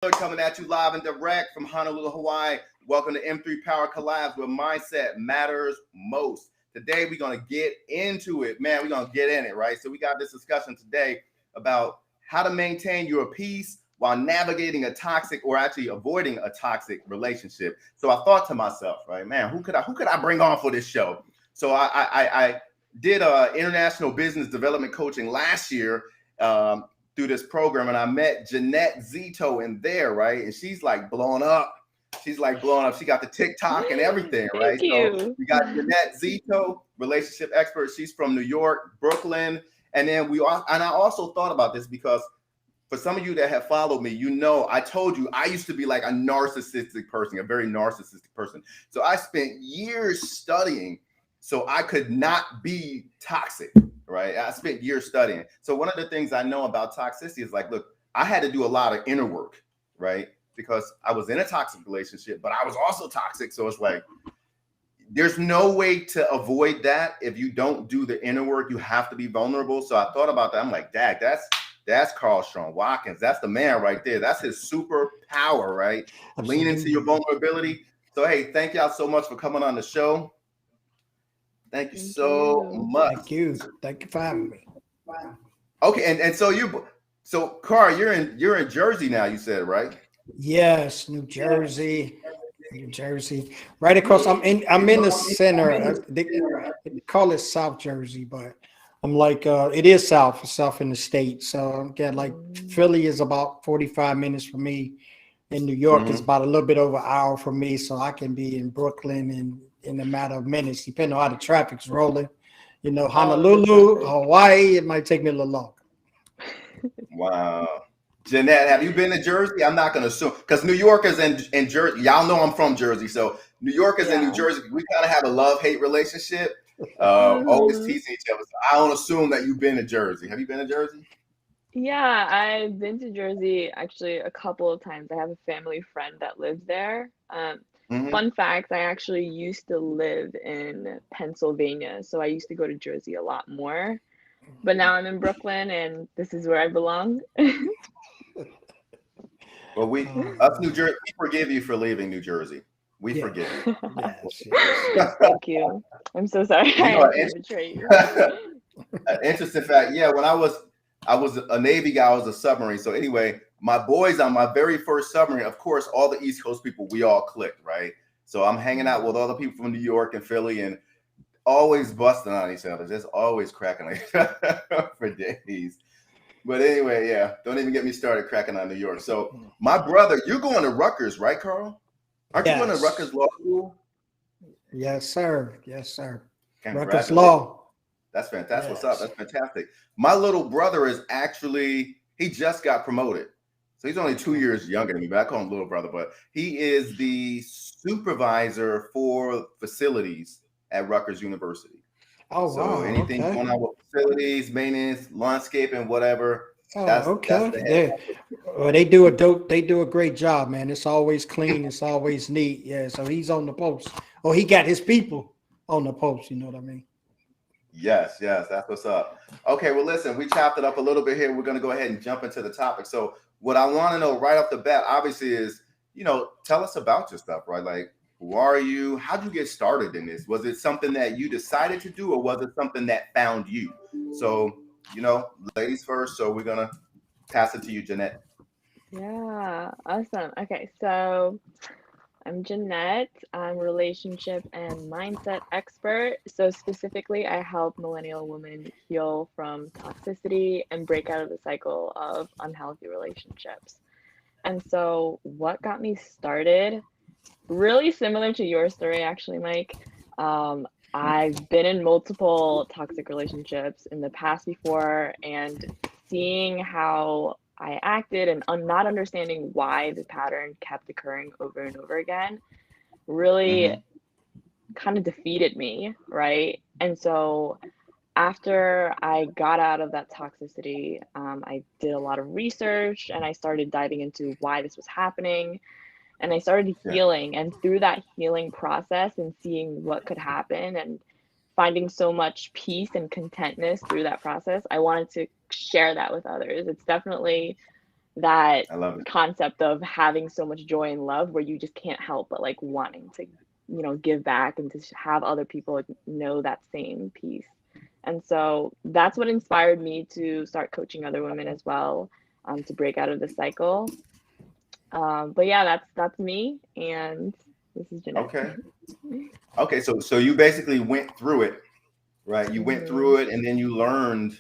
Coming at you live and direct from Honolulu, Hawaii. Welcome to M3 Power Collabz, where mindset matters most. Today, we're going to get into it. Man, we're going to get in it, right? So we got this discussion today about how to maintain your peace while navigating a toxic, or actually avoiding a toxic relationship. So I thought to myself, right, man, who could I bring on for this show? So I did international business development coaching last year, through this program, and I met Jeanette Zito in there, right? And she's like blowing up. She's like blowing up. She got the TikTok and everything, right? Thank you. So we got Jeanette Zito, relationship expert. She's from New York, Brooklyn. And then I also thought about this because for some of you that have followed me, you know, I told you I used to be like a narcissistic person, a very narcissistic person. So I spent years studying so I could not be toxic. Right. I spent years studying. So one of the things I know about toxicity is like, look, I had to do a lot of inner work, right? Because I was in a toxic relationship, but I was also toxic. So it's like, there's no way to avoid that. If you don't do the inner work, you have to be vulnerable. So I thought about that. I'm like, Dad, that's Carl Sean Watkins. That's the man right there. That's his superpower, right? Lean into your vulnerability. So, hey, thank y'all so much for coming on the show. Thank you so much. Thank you. Thank you for having me. Wow. Okay, and so Carl, you're in Jersey now, you said, right? Yes, New Jersey. Right across. I'm in the center. They call it South Jersey, but I'm like it is south in the state. So again, like Philly is about 45 minutes from me. In New York, it's about a little bit over an hour from me, so I can be in Brooklyn in a matter of minutes, depending on how the traffic's rolling. You know, Honolulu, Hawaii, it might take me a little longer. Wow. Jeanette, have you been to Jersey? I'm not going to assume, because New Yorkers and Jersey, y'all know I'm from Jersey, so New Yorkers and New Jersey, we kind of have a love-hate relationship, always teasing each other. So I don't assume that you've been to Jersey. Have you been to Jersey? Yeah, I've been to Jersey actually a couple of times. I have a family friend that lives there. Fun fact, I actually used to live in Pennsylvania, so I used to go to Jersey a lot more. But now I'm in Brooklyn, and this is where I belong. Well, us New Jersey, we forgive you for leaving New Jersey. We forgive you. Yes. Thank you. I'm so sorry I betrayed you. Interesting fact. Yeah, when I was a Navy guy, I was a submarine. So anyway, my boys on my very first submarine, of course, all the East Coast people, we all clicked, right? So I'm hanging out with all the people from New York and Philly and always busting on each other, just always cracking on each other for days. But anyway, yeah, don't even get me started cracking on New York. So my brother, you're going to Rutgers, right, Carl? Aren't you going to Rutgers Law School? Yes, sir. Yes, sir. Rutgers Law. That's fantastic. Yes. What's up? That's fantastic. My little brother is actually, he just got promoted. So he's only 2 years younger than me, but I call him little brother. But he is the supervisor for facilities at Rutgers University. Oh, so wow. Anything going on with facilities, maintenance, landscaping, whatever. That's well, they do a great job, man. It's always clean. It's always neat. Yeah. So he's on the post. Oh, he got his people on the post. You know what I mean? Yes, that's what's up. Okay, well, listen, we chopped it up a little bit here. We're going to go ahead and jump into the topic. So what I want to know right off the bat, obviously, is, tell us about your stuff, right? Like, who are you? How'd you get started in this? Was it something that you decided to do, or was it something that found you? So, ladies first. So we're going to pass it to you, Jeanette. Yeah, awesome. Okay, so I'm Jeanette. I'm a relationship and mindset expert. So specifically, I help millennial women heal from toxicity and break out of the cycle of unhealthy relationships. And so what got me started, really similar to your story, actually, Mike. I've been in multiple toxic relationships in the past before, and seeing how I acted and not understanding why the pattern kept occurring over and over again really kind of defeated me, right? And so after I got out of that toxicity, I did a lot of research and I started diving into why this was happening. And I started healing, and through that healing process and seeing what could happen and finding so much peace and contentness through that process, I wanted to share that with others. It's definitely that I love it. concept of having so much joy and love where you just can't help but like wanting to, give back and to have other people know that same piece. And so that's what inspired me to start coaching other women as well, to break out of the cycle. But yeah, that's me, and this is Jeanette. Okay. Okay. So you basically went through it, right? You went through it, and then you learned,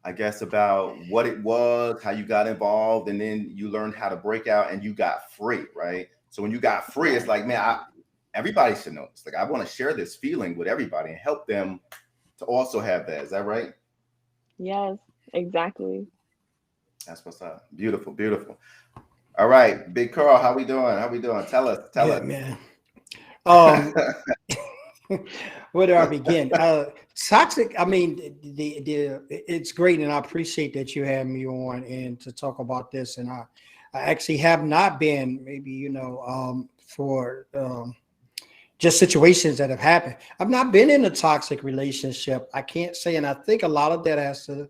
I guess, about what it was, how you got involved, and then you learned how to break out, and you got free, right? So when you got free, it's like, man, everybody should know this. Like, I want to share this feeling with everybody and help them to also have that. Is that right? Yes, exactly. That's what's up. Beautiful, beautiful. All right, Big Carl, how we doing? How we doing? Tell us. Man. Where do I begin? Toxic. I mean, it's great, and I appreciate that you had me on and to talk about this. And I actually have not been, maybe for just situations that have happened. I've not been in a toxic relationship. I can't say, and I think a lot of that has to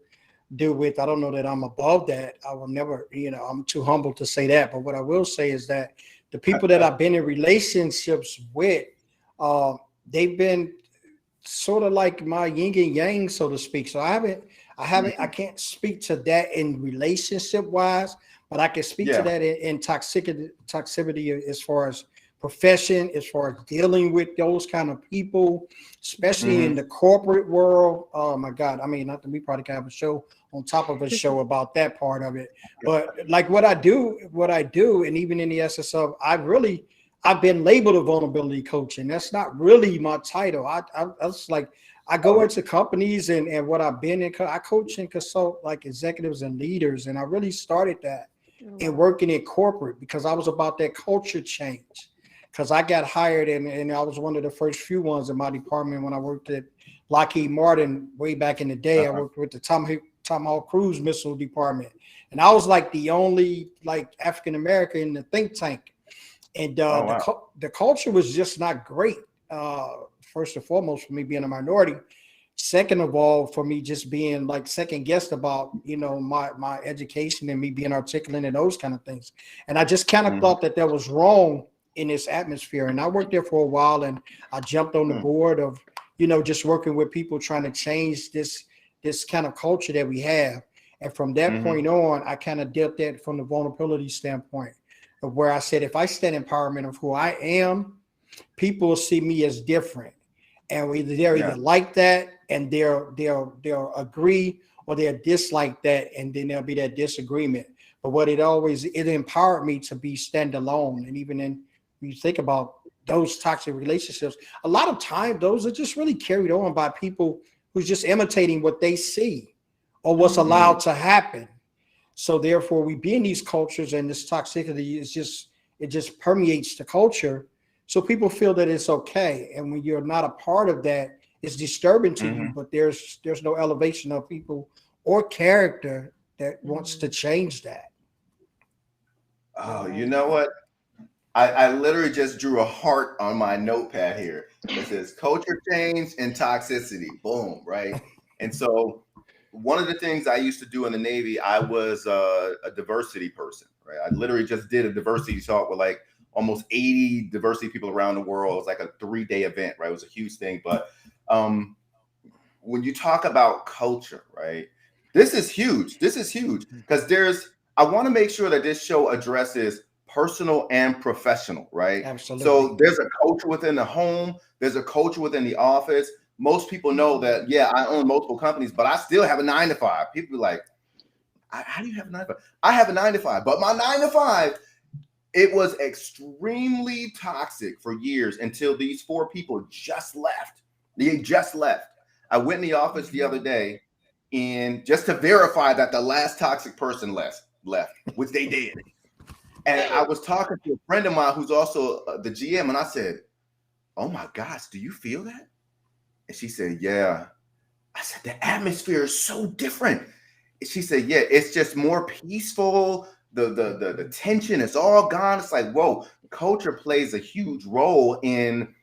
do with, I don't know that I'm above that. I will never, I'm too humble to say that. But what I will say is that the people that I've been in relationships with, they've been sort of like my yin and yang, so to speak. So I can't speak to that in relationship wise, but I can speak to that in toxicity as far as profession, as far as dealing with those kind of people, especially in the corporate world. Oh my God. I mean, not that we probably can have a show on top of a show about that part of it, but like what I do, and even in the SSO, I've been labeled a vulnerability coach, and that's not really my title. I was like, I go into companies and what I've been in, I coach and consult like executives and leaders. And I really started that in working in corporate because I was about that culture change. Because I got hired and I was one of the first few ones in my department when I worked at Lockheed Martin way back in the day. I worked with the Tomahawk Cruise Missile Department. And I was like the only like African American in the think tank. And the culture was just not great. First and foremost, for me being a minority. Second of all, for me just being like second guessed about, my education and me being articulate and those kind of things. And I just kind of thought that was wrong in this atmosphere. And I worked there for a while, and I jumped on the board of, just working with people trying to change this kind of culture that we have. And from that point on, I kind of dealt that from the vulnerability standpoint of where I said, if I stand empowerment of who I am, people will see me as different. And they're either like that and they'll agree, or they'll dislike that, and then there'll be that disagreement. But what it empowered me to be standalone. And even when you think about those toxic relationships, a lot of time those are just really carried on by people who's just imitating what they see or what's allowed to happen. So therefore, we be in these cultures, and this toxicity it just permeates the culture. So people feel that it's okay. And when you're not a part of that, it's disturbing to you, but there's no elevation of people or character that wants to change that. Oh, you know what? I literally just drew a heart on my notepad here. It says culture change and toxicity. Boom, right? And so one of the things I used to do in the Navy, I was a diversity person, right? I literally just did a diversity talk with like almost 80 diversity people around the world. It was like a 3-day event, right? It was a huge thing. But when you talk about culture, right? This is huge. This is huge because I want to make sure that this show addresses personal and professional, right? Absolutely. So there's a culture within the home. There's a culture within the office. Most people know that, I own multiple companies, but I still have a 9-to-5. People be like, how do you have a 9-to-5? I have a 9-to-5, but my 9-to-5, it was extremely toxic for years until these 4 people just left. They just left. I went in the office the other day and just to verify that the last toxic person left, which they did. And I was talking to a friend of mine who's also the GM, and I said, oh my gosh, do you feel that? And she said, yeah. I said, the atmosphere is so different. And she said, yeah, it's just more peaceful. The tension is all gone. It's like, whoa, culture plays a huge role in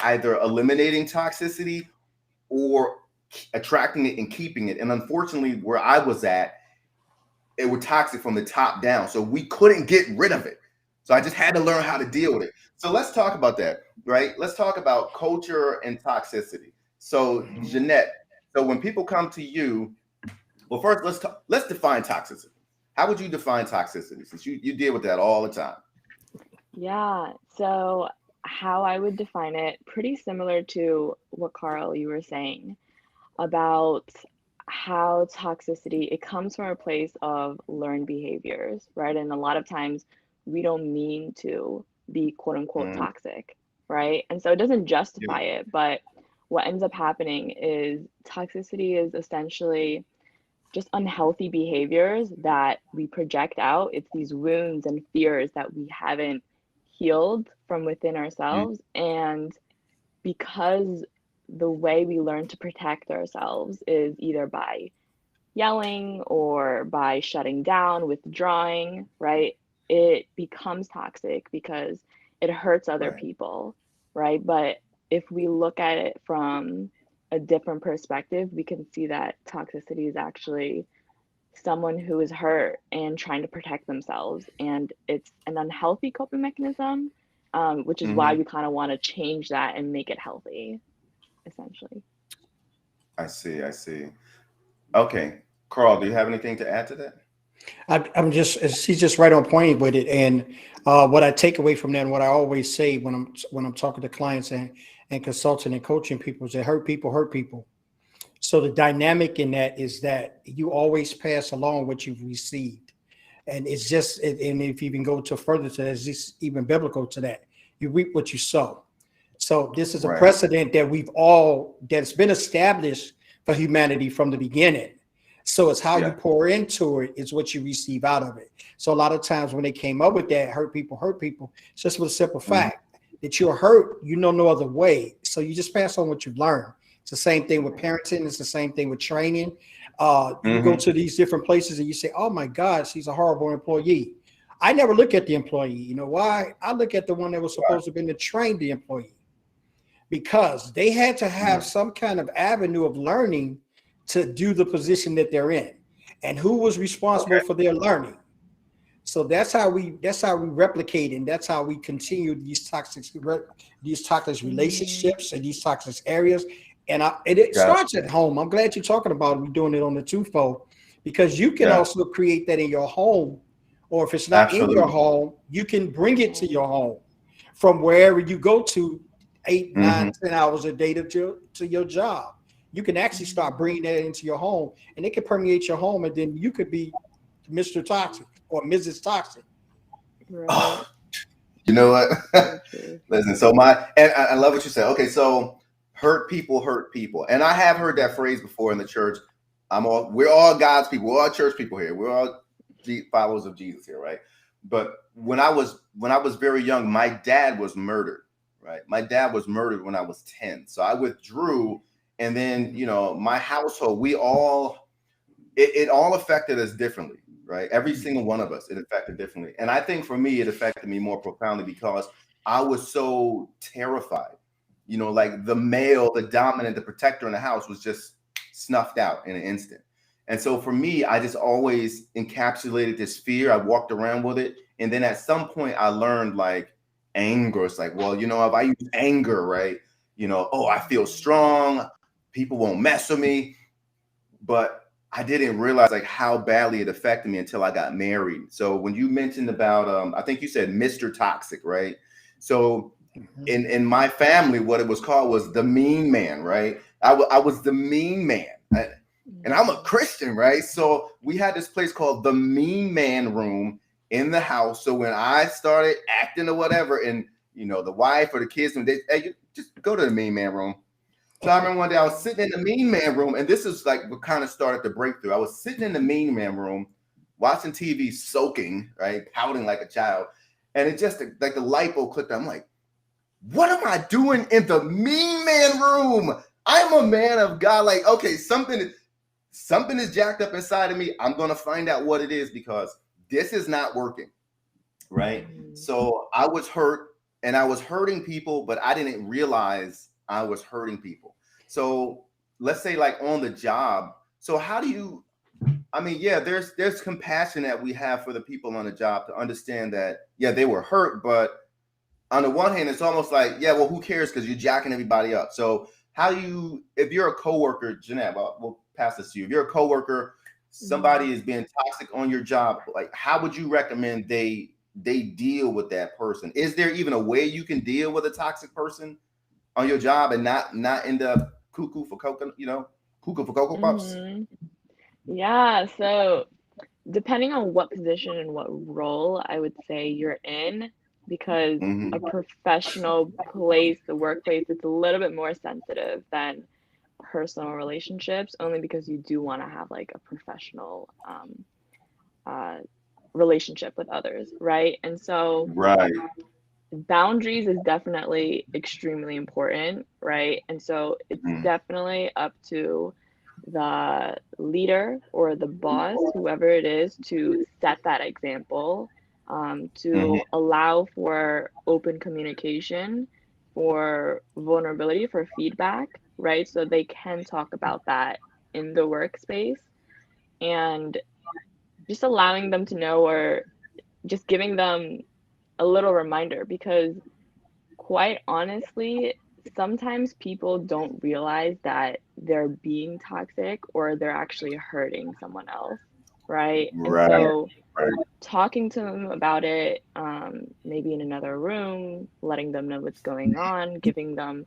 either eliminating toxicity or attracting it and keeping it. And unfortunately, where I was at, it was toxic from the top down. So we couldn't get rid of it. So I just had to learn how to deal with it. So let's talk about that, right? Let's talk about culture and toxicity. So Jeanette, so when people come to you, well, first let's define toxicity. How would you define toxicity, since you deal with that all the time? Yeah, so how I would define it, pretty similar to what Carl you were saying about how toxicity, it comes from a place of learned behaviors, right? And a lot of times we don't mean to be quote unquote toxic, right? And so it doesn't justify it, but what ends up happening is toxicity is essentially just unhealthy behaviors that we project out. It's these wounds and fears that we haven't healed from within ourselves. And because the way we learn to protect ourselves is either by yelling or by shutting down, withdrawing, right? It becomes toxic because it hurts other people, right? But if we look at it from a different perspective, we can see that toxicity is actually someone who is hurt and trying to protect themselves. And it's an unhealthy coping mechanism, which is why we kind of want to change that and make it healthy, essentially. I see. Okay. Carl, do you have anything to add to that? She's just right on point with it. And what I take away from that, and what I always say when I'm talking to clients and consulting and coaching people, is that hurt people. So the dynamic in that is that you always pass along what you've received. And it's just, and if you even go to further to that, it's just even biblical to that. You reap what you sow. So this is a precedent that that's been established for humanity from the beginning. So it's how you pour into it is what you receive out of it. So a lot of times when they came up with that, hurt people, it's just with a simple fact that you're hurt, you know no other way. So you just pass on what you've learned. It's the same thing with parenting. It's the same thing with training. You go to these different places and you say, oh my God, she's a horrible employee. I never look at the employee. You know why? I look at the one that was supposed to have been to train the employee, because they had to have some kind of avenue of learning to do the position that they're in, and who was responsible for their learning. So that's how we replicate, and that's how we continue these toxic relationships and these toxic areas. And it starts at home. I'm glad you're talking about it. We're doing it on the twofold, because you can also create that in your home, or if it's not in your home, you can bring it to your home from wherever you go to 8, 9, 10 hours a day to your job. You can actually start bringing that into your home, and it can permeate your home, and then you could be Mr. Toxic or Mrs. Toxic. Right. Oh, you know what? Listen, so I love what you said. Okay, so hurt people. And I have heard that phrase before in the church. We're all God's people. We're all church people here. We're all followers of Jesus here, right? But when I was very young, my dad was murdered, right? My dad was murdered when I was 10. So I withdrew. And then, my household, it all affected us differently, right? Every single one of us, it affected differently. And I think for me, it affected me more profoundly because I was so terrified, like the male, the dominant, the protector in the house was just snuffed out in an instant. And so for me, I just always encapsulated this fear. I walked around with it. And then at some point I learned like anger. It's like, well, if I use anger, right? I feel strong. People won't mess with me. But I didn't realize like how badly it affected me until I got married. So when you mentioned about, I think you said Mr. Toxic, right? So in my family, what it was called was the mean man, right? I was the mean man. And I'm a Christian, right? So we had this place called the mean man room in the house. So when I started acting or whatever, and the wife or the kids, when you just go to the mean man room. So I remember one day I was sitting in the mean man room, and this is like what kind of started the breakthrough. I was sitting in the mean man room, watching TV, soaking, right, pouting like a child, and it just like the light bulb clicked. I'm like, what am I doing in the mean man room? I'm a man of God. Like, okay, something is jacked up inside of me. I'm gonna find out what it is, because this is not working, right? So I was hurt, and I was hurting people, but I didn't realize I was hurting people. So let's say like on the job. So how do you I mean, yeah, there's compassion that we have for the people on the job to understand that, yeah, they were hurt, but on the one hand, it's almost like, yeah, well, who cares because you're jacking everybody up. So how do you, if you're a coworker, Jeanette, we'll pass this to you. If you're a coworker, somebody is being toxic on your job, like how would you recommend they deal with that person? Is there even a way you can deal with a toxic person on your job and not end up cuckoo for cocoa, cuckoo for cocoa puffs? Yeah, so depending on what position and what role I would say you're in, because a professional place, the workplace, it's a little bit more sensitive than personal relationships, only because you do want to have like a professional relationship with others, right? And so Right. boundaries is definitely extremely important, right? And so it's definitely up to the leader or the boss, whoever it is, to set that example, to allow for open communication, for vulnerability, for feedback, right? So they can talk about that in the workspace, and just allowing them to know, or just giving them a little reminder, because quite honestly, sometimes people don't realize that they're being toxic or they're actually hurting someone else, right? And Right. so Right. talking to them about it, maybe in another room, letting them know what's going on, giving them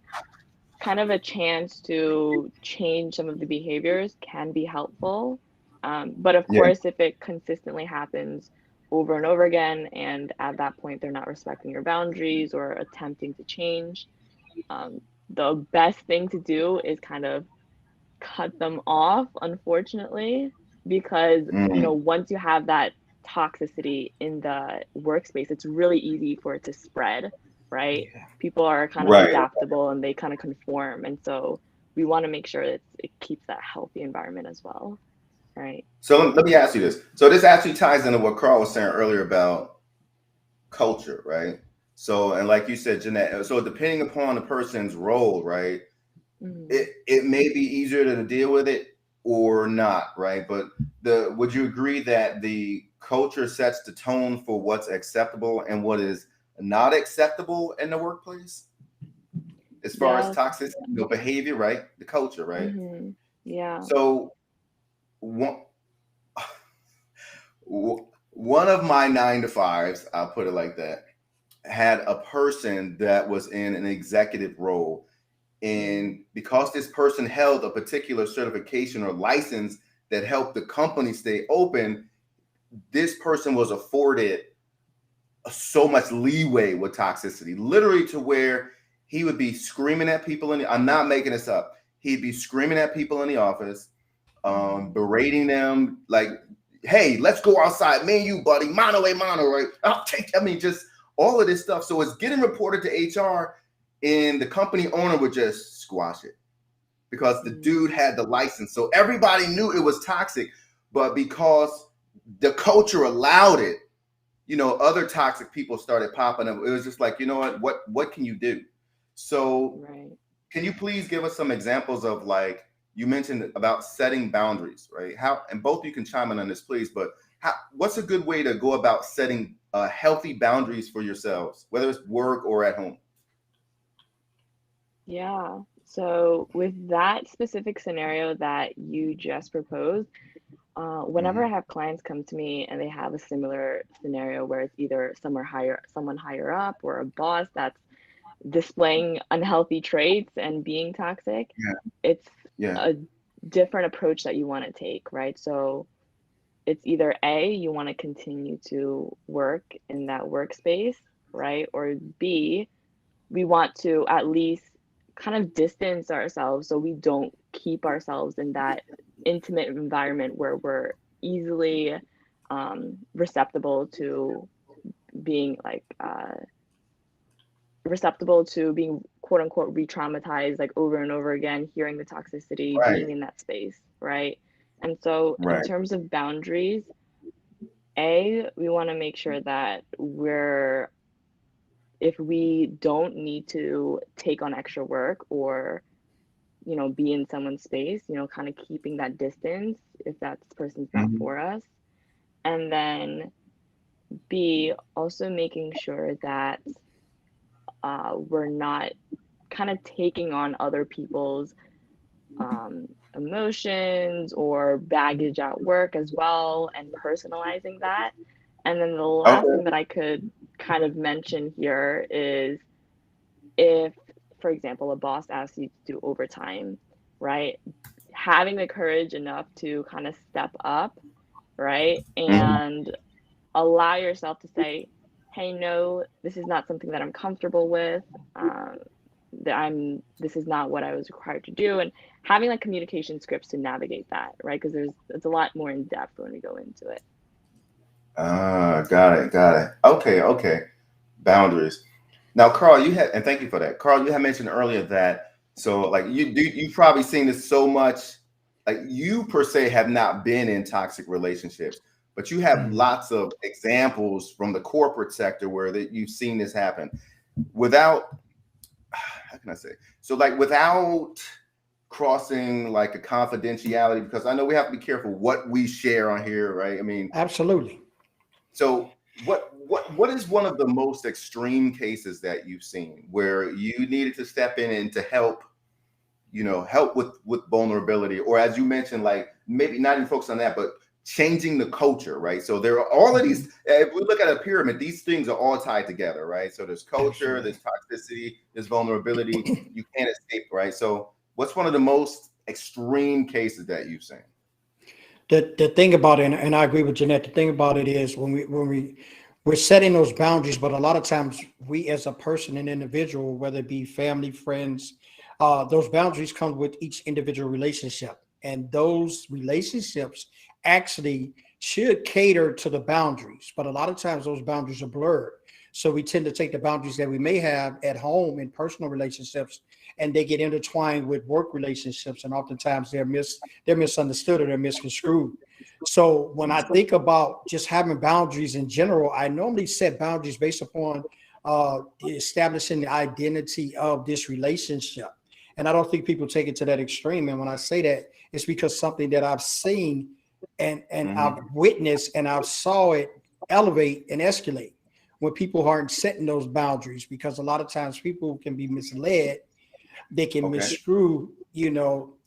kind of a chance to change some of the behaviors can be helpful. But of Yeah. course, if it consistently happens over and over again, and at that point they're not respecting your boundaries or attempting to change, the best thing to do is kind of cut them off, unfortunately, because once you have that toxicity in the workspace, it's really easy for it to spread, right? People are kind of Right. adaptable and they kind of conform, and so we want to make sure that it keeps that healthy environment as well, right? So let me ask you this. So this actually ties into what Carl was saying earlier about culture, right? So, and like you said, Jeanette, so depending upon the person's role, right, it may be easier to deal with it or not, right? But would you agree that the culture sets the tone for what's acceptable and what is not acceptable in the workplace? As far as Yes. toxic behavior, right? The culture, right? Yeah. So one of my 9 to 5s, I'll put it like that, had a person that was in an executive role. And because this person held a particular certification or license that helped the company stay open, this person was afforded so much leeway with toxicity, literally to where he would be screaming at people I'm not making this up. He'd be screaming at people in the office, berating them like, hey, let's go outside, me and you, buddy, mano a mano, right? I mean, just all of this stuff. So it's getting reported to HR, and the company owner would just squash it because the dude had the license. So everybody knew it was toxic, but because the culture allowed it, other toxic people started popping up. It was just like, you know what can you do? So can you please give us some examples of, like, you mentioned about setting boundaries, right? How, and both of you can chime in on this, please, but what's a good way to go about setting healthy boundaries for yourselves, whether it's work or at home? Yeah. So with that specific scenario that you just proposed, whenever I have clients come to me and they have a similar scenario where it's either someone higher up or a boss that's displaying unhealthy traits and being toxic, it's a different approach that you want to take, right? So it's either A, you want to continue to work in that workspace, right? Or B, we want to at least kind of distance ourselves so we don't keep ourselves in that intimate environment where we're easily receptible to being quote unquote re-traumatized, like over and over again, hearing the toxicity, being in that space, right? And so in terms of boundaries, A, we want to make sure that if we don't need to take on extra work or be in someone's space, kind of keeping that distance if that person's not for us. And then B, also making sure that we're not kind of taking on other people's emotions or baggage at work as well, and personalizing that. And then the last thing that I could kind of mention here is, if, for example, a boss asks you to do overtime, right? Having the courage enough to kind of step up, right? And allow yourself to say, hey, no, this is not something that I'm comfortable with. This is not what I was required to do. And having like communication scripts to navigate that, right? Because it's a lot more in depth when we go into it. Got it. Okay. Boundaries. Now, Carl, and thank you for that. Carl, you had mentioned earlier that, so like you've probably seen this so much, like you per se have not been in toxic relationships, but you have lots of examples from the corporate sector where you've seen this happen without, how can I say? So like without crossing like a confidentiality, because I know we have to be careful what we share on here, right? I mean, absolutely. So what is one of the most extreme cases that you've seen where you needed to step in and to help with vulnerability, or as you mentioned, like maybe not even focus on that, but changing the culture, right? So there are all of these, if we look at a pyramid, these things are all tied together, right? So there's culture, there's toxicity, there's vulnerability, you can't escape, right? So what's one of the most extreme cases that you've seen? The thing about it, and I agree with Jeanette, the thing about it is when we're setting those boundaries, but a lot of times we as a person, an individual, whether it be family, friends, those boundaries come with each individual relationship. And those relationships actually should cater to the boundaries, but a lot of times those boundaries are blurred. So we tend to take the boundaries that we may have at home in personal relationships, and they get intertwined with work relationships, and oftentimes they're misunderstood or they're misconstrued. So when I think about just having boundaries in general, I normally set boundaries based upon establishing the identity of this relationship. And I don't think people take it to that extreme. And when I say that, it's because something that I've seen and I've witnessed and I've saw it elevate and escalate when people aren't setting those boundaries, because a lot of times people can be misled. They can misconstrue,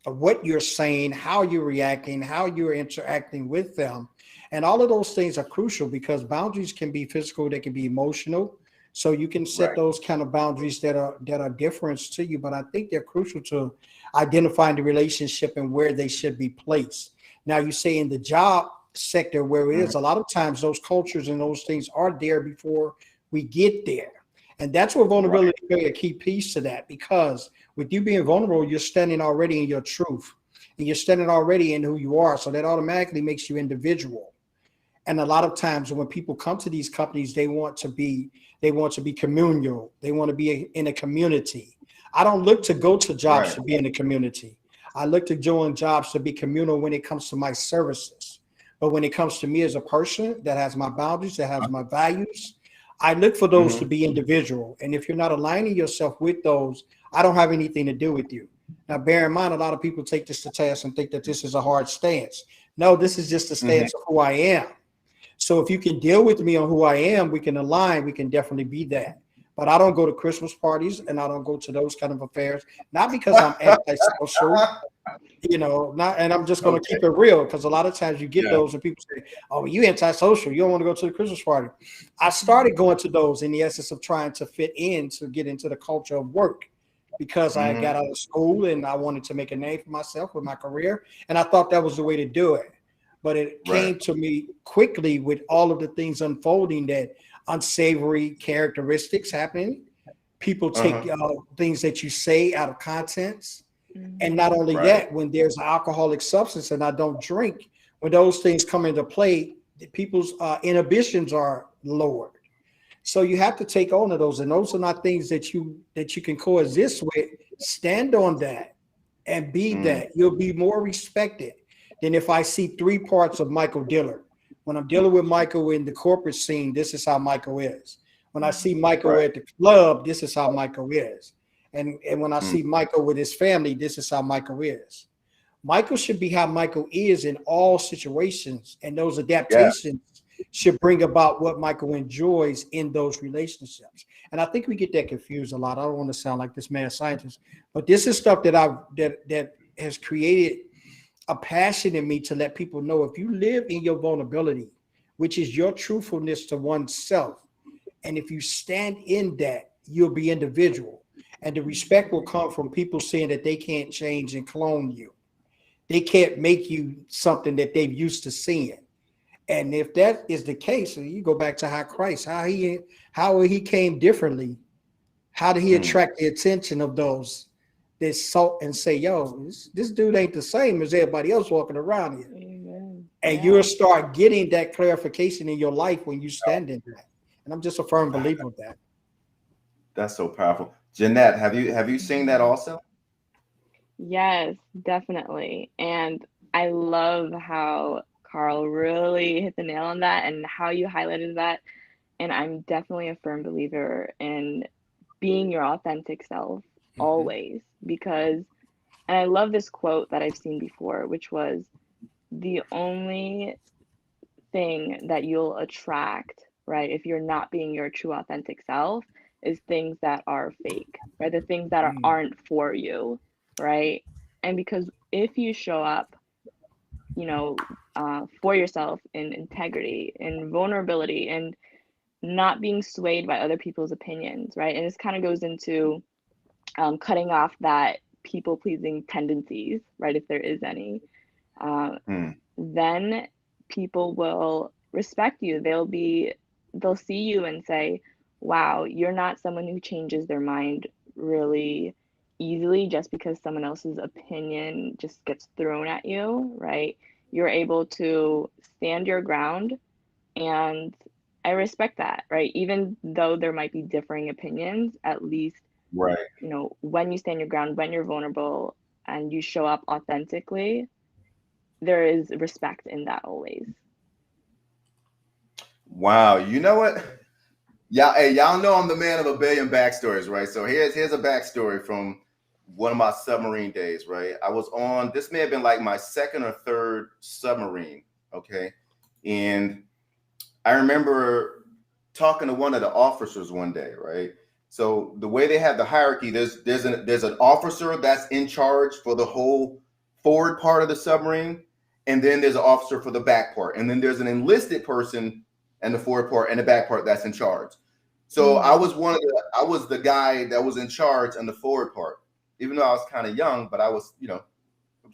what you're saying, how you're reacting, how you're interacting with them. And all of those things are crucial because boundaries can be physical, they can be emotional. So you can set those kind of boundaries that are different to you, but I think they're crucial to identifying the relationship and where they should be placed. Now, you say in the job sector where it is, a lot of times those cultures and those things are there before we get there. And that's where vulnerability is really a key piece to that, because with you being vulnerable, you're standing already in your truth and you're standing already in who you are. So that automatically makes you individual. And a lot of times when people come to these companies, they want to be communal. They want to be in a community. I don't look to go to jobs to be in a community. I look to join jobs to be communal when it comes to my services. But when it comes to me as a person that has my boundaries, that has my values, I look for those to be individual. And if you're not aligning yourself with those, I don't have anything to do with you. Now, bear in mind, a lot of people take this to task and think that this is a hard stance. No, this is just a stance of who I am. So if you can deal with me on who I am, we can align, we can definitely be that. But I don't go to Christmas parties and I don't go to those kind of affairs, not because I'm antisocial, and I'm just going to keep it real, because a lot of times you get those and people say, oh, you antisocial, you don't want to go to the Christmas party. I started going to those in the essence of trying to fit in, to get into the culture of work, because I got out of school and I wanted to make a name for myself with my career. And I thought that was the way to do it. But it came to me quickly with all of the things unfolding, that unsavory characteristics happening. People take things that you say out of context. And not only that, when there's an alcoholic substance and I don't drink, when those things come into play, people's inhibitions are lowered. So you have to take on those. And those are not things that you can coexist with. Stand on that and be that. You'll be more respected than if I see 3 parts of Michael Dillard. When I'm dealing with Michael in the corporate scene, this is how Michael is. When I see Michael at the club, this is how Michael is. And when I see Michael with his family, this is how Michael is. Michael should be how Michael is in all situations, and those adaptations should bring about what Michael enjoys in those relationships. And I think we get that confused a lot. I don't want to sound like this mad scientist, but this is stuff that has created a passion in me to let people know, if you live in your vulnerability, which is your truthfulness to oneself, and if you stand in that, you'll be individual. And the respect will come from people saying that they can't change and clone you. They can't make you something that they've used to seeing. And if that is the case, you go back to how he came differently. How did he attract the attention of those that saw and say, yo, this dude ain't the same as everybody else walking around here. Amen. And you'll start getting that clarification in your life when you stand in that. And I'm just a firm believer of that. That's so powerful. Jeanette, have you seen that also? Yes, definitely. And I love how Carl really hit the nail on that and how you highlighted that. And I'm definitely a firm believer in being your authentic self always, because, and I love this quote that I've seen before, which was, the only thing that you'll attract, right, if you're not being your true authentic self, is things that are fake, right? The things that aren't for you, right? And because if you show up, for yourself in integrity, in vulnerability, and not being swayed by other people's opinions, right? And this kind of goes into cutting off that people-pleasing tendencies, right? If there is any, then people will respect you. They'll see you and say, wow, you're not someone who changes their mind really easily just because someone else's opinion just gets thrown at you, right? You're able to stand your ground, and I respect that, right? Even though there might be differing opinions, at least, Right. when you stand your ground, when you're vulnerable and you show up authentically, there is respect in that always. Wow. You know what? Y'all know I'm the man of a billion backstories, right? So here's a backstory from one of my submarine days, right? I was on, this may have been like my second or third submarine, okay? And I remember talking to one of the officers one day, right? So the way they have the hierarchy, there's an officer that's in charge for the whole forward part of the submarine, and then there's an officer for the back part, and then there's an enlisted person and the forward part and the back part that's in charge. So I was the guy that was in charge on the forward part, even though I was kind of young, but I was,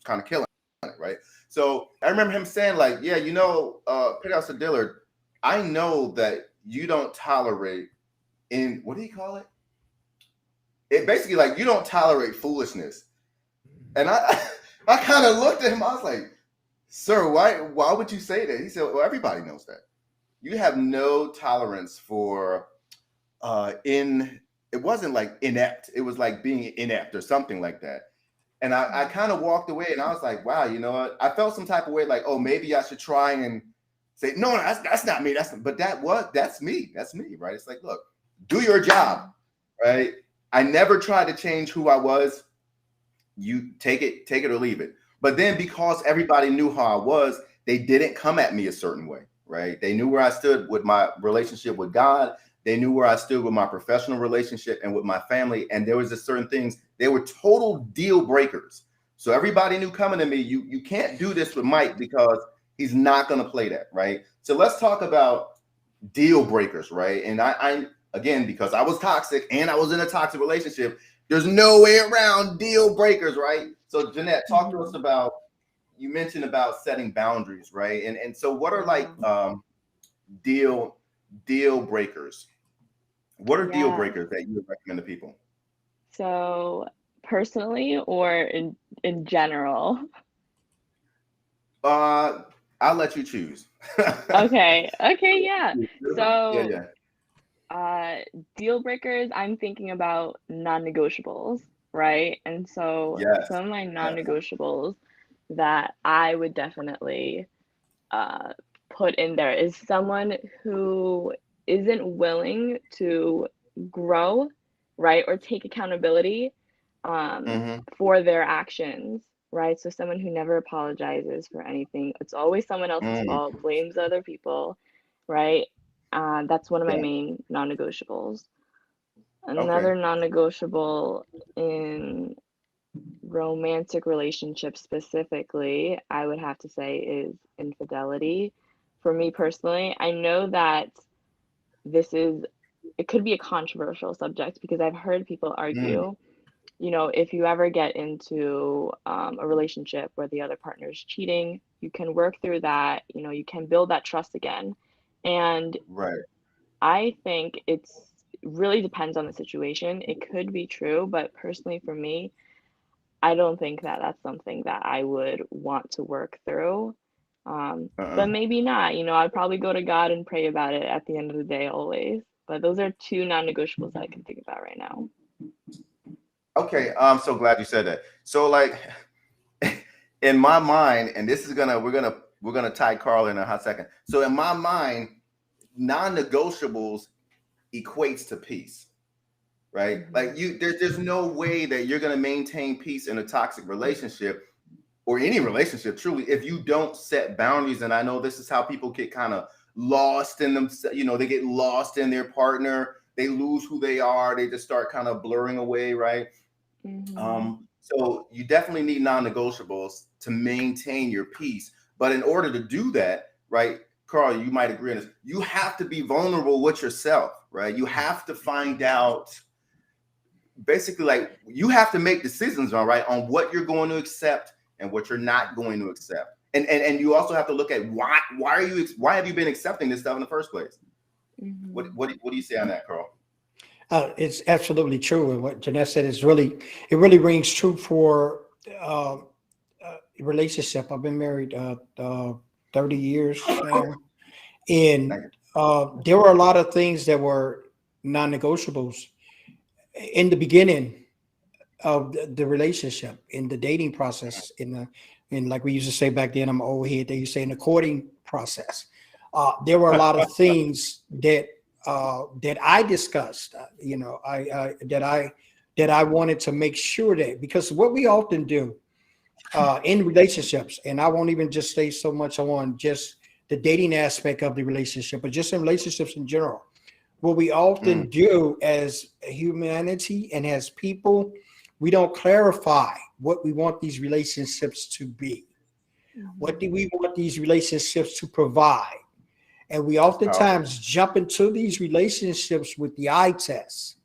kind of killing it, right? So I remember him saying, like, yeah, Petros Dillard, I know that you don't tolerate what do you call it? It basically, like, you don't tolerate foolishness. And I kind of looked at him, I was like, sir, why would you say that? He said, well, everybody knows that. You have no tolerance for it wasn't like inept, it was like being inept or something like that. And I kind of walked away, and I was like, wow, you know what? I felt some type of way, like, oh, maybe I should try and say, no, that's not me. That's me. That's me, right? It's like, look, do your job, right? I never tried to change who I was. You take it or leave it. But then, because everybody knew how I was, they didn't come at me a certain way, right? They knew where I stood with my relationship with God. They knew where I stood with my professional relationship and with my family. And there was just certain things, they were total deal breakers. So everybody knew coming to me, you can't do this with Mike because he's not going to play that, right? So let's talk about deal breakers, right? And I again, because I was toxic and I was in a toxic relationship, there's no way around deal breakers, right? So Jeanette, talk to us about, you mentioned about setting boundaries, right? And so what are like deal breakers? What are deal breakers that you would recommend to people? So personally or in general? I'll let you choose. Okay, yeah. So yeah. Deal breakers, I'm thinking about non-negotiables, right? And so some of my non-negotiables that I would definitely put in there is someone who isn't willing to grow right? Or take accountability for their actions, right? So someone who never apologizes for anything. It's always someone else's fault, blames other people, right? That's one of my main non-negotiables. Another non-negotiable in romantic relationships specifically, I would have to say, is infidelity. For me personally, I know that it could be a controversial subject because I've heard people argue, you know, if you ever get into a relationship where the other partner is cheating, you can work through that, you know, you can build that trust again. And I think it really depends on the situation. It could be true, but personally for me, I don't think that that's something that I would want to work through. But maybe not, you know, I'd probably go to God and pray about it at the end of the day always. But those are two non-negotiables that I can think about right now. Okay, I'm so glad you said that. So like in my mind, and this is we're gonna tie Carl in a hot second. So in my mind, non-negotiables equates to peace, right? Like there's no way that you're gonna maintain peace in a toxic relationship or any relationship truly if you don't set boundaries. And I know this is how people get kind of lost in them, you know, they get lost in their partner, they lose who they are, they just start kind of blurring away, right? So you definitely need non-negotiables to maintain your peace. But in order to do that, right, Carl, you might agree on this, you have to be vulnerable with yourself, right? You have to find out, basically, like, you have to make decisions, all right, on what you're going to accept and what you're not going to accept. And you also have to look at why have you been accepting this stuff in the first place? What do you say on that, Carl? It's absolutely true, and what Jeanette said is really rings true for relationship. I've been married 30 years now, and there were a lot of things that were non-negotiables in the beginning of the relationship, in the dating process, in like we used to say back then, I'm old head, they used to say in the courting process. There were a lot of things that I discussed, you know, that I wanted to make sure that, because what we often do in relationships, and I won't even just stay so much on just the dating aspect of the relationship, but just in relationships in general, what we often do as humanity and as people, we don't clarify what we want these relationships to be. What do we want these relationships to provide? And we oftentimes jump into these relationships with the eye test.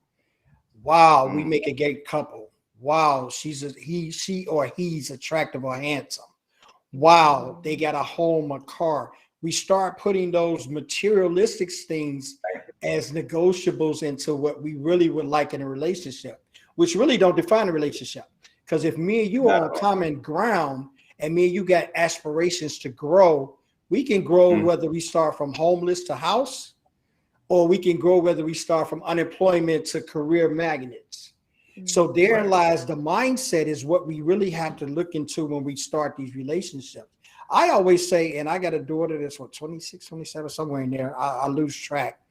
Wow, we make a gay couple. Wow, she or he's attractive or handsome. Wow, they got a home, a car. We start putting those materialistic things as negotiables into what we really would like in a relationship, which really don't define a relationship. Because if me and you are on common ground and me and you got aspirations to grow, we can grow whether we start from homeless to house, or we can grow whether we start from unemployment to career magnets. So therein lies the mindset, is what we really have to look into when we start these relationships. I always say, and I got a daughter that's 26, 27, somewhere in there, I lose track.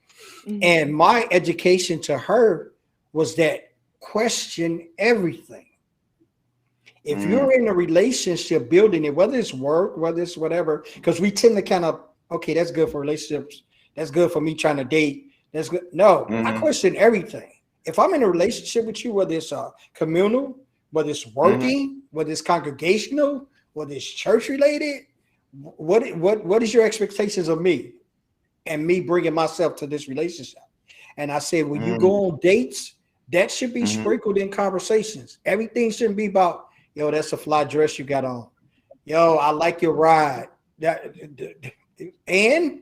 And my education to her was that question everything. If you're in a relationship building it, whether it's work, whether it's whatever, because we tend to kind of, okay, that's good for relationships. That's good for me trying to date. That's good. No, I question everything. If I'm in a relationship with you, whether it's communal, whether it's working, whether it's congregational, whether it's church related, what is your expectations of me and me bringing myself to this relationship? And I said, when you go on dates, that should be sprinkled in conversations. Everything shouldn't be about, yo, that's a fly dress you got on. Yo, I like your ride. And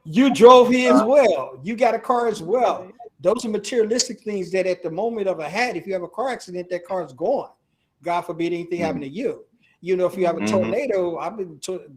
you drove here as well. You got a car as well. Those are materialistic things that at the moment of a hat, if you have a car accident, that car is gone. God forbid anything happen to you. You know, if you have a tornado,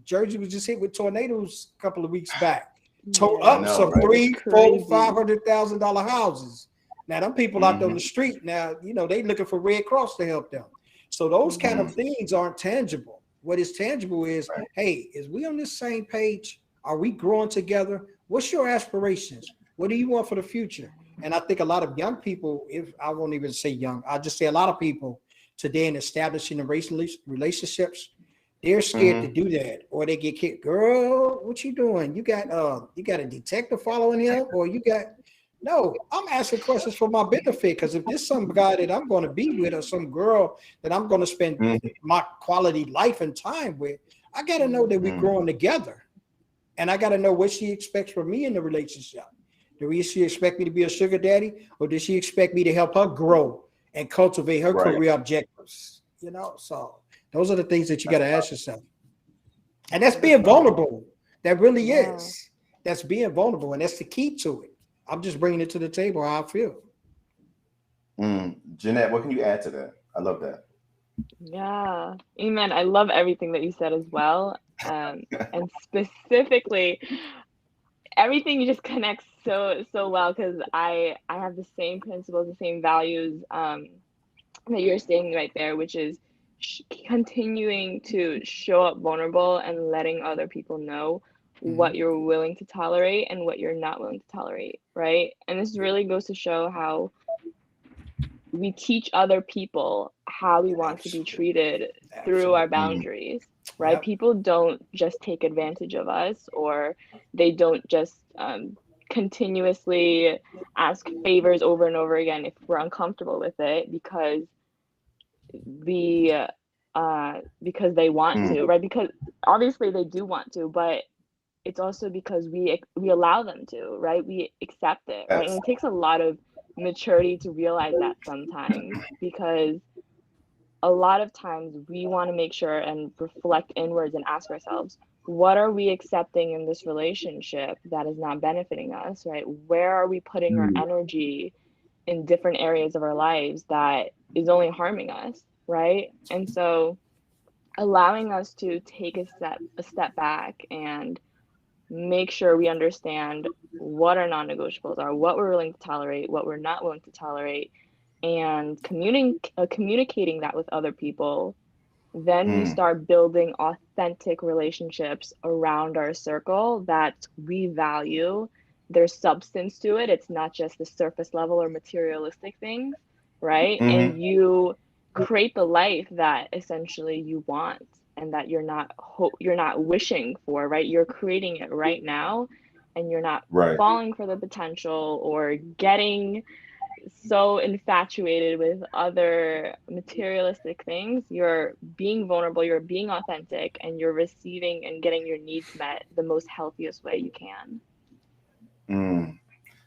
Jersey was just hit with tornadoes a couple of weeks back. Tore up some $300,000, $400,000, $500,000 houses. Now, them people out there on the street now, you know, they looking for Red Cross to help them. So those kind of things aren't tangible. What is tangible is, hey, is we on this same page? Are we growing together? What's your aspirations? What do you want for the future? And I think a lot of young people, if I won't even say young, I'll just say a lot of people today in establishing the relationships, they're scared to do that, or they get kicked. Girl, what you doing? You got a detective following him, or you got no, I'm asking questions for my benefit, because if this some guy that I'm going to be with or some girl that I'm going to spend my quality life and time with, I got to know that we're growing together. And I got to know what she expects from me in the relationship. Does she expect me to be a sugar daddy, or does she expect me to help her grow and cultivate her career objectives? You know, so those are the things that you got to ask yourself. And that's being vulnerable. That really is. That's being vulnerable. And that's the key to it. I'm just bringing it to the table how I feel. Jeanette, what can you add to that? I love that. Yeah, amen. I love everything that you said as well. And specifically, everything just connects so well, because I have the same principles, the same values that you're saying right there, which is continuing to show up vulnerable and letting other people know what you're willing to tolerate and what you're not willing to tolerate, right? And this really goes to show how we teach other people how we want to be treated through our boundaries, right? People don't just take advantage of us, or they don't just continuously ask favors over and over again if we're uncomfortable with it, because they want to, right? Because obviously they do want to, but it's also because we allow them to, right? We accept it, right? And it takes a lot of maturity to realize that sometimes, because a lot of times we want to make sure and reflect inwards and ask ourselves, what are we accepting in this relationship that is not benefiting us, right? Where are we putting our energy in different areas of our lives that is only harming us, right? And so allowing us to take a step back and make sure we understand what our non-negotiables are, what we're willing to tolerate, what we're not willing to tolerate, and communicating that with other people, then we start building authentic relationships around our circle that we value. There's substance to it. It's not just the surface level or materialistic things, right? And you create the life that essentially you want and that you're not wishing for, right? You're creating it right now, and you're not falling for the potential or getting so infatuated with other materialistic things. You're being vulnerable, you're being authentic, and you're receiving and getting your needs met the most healthiest way you can.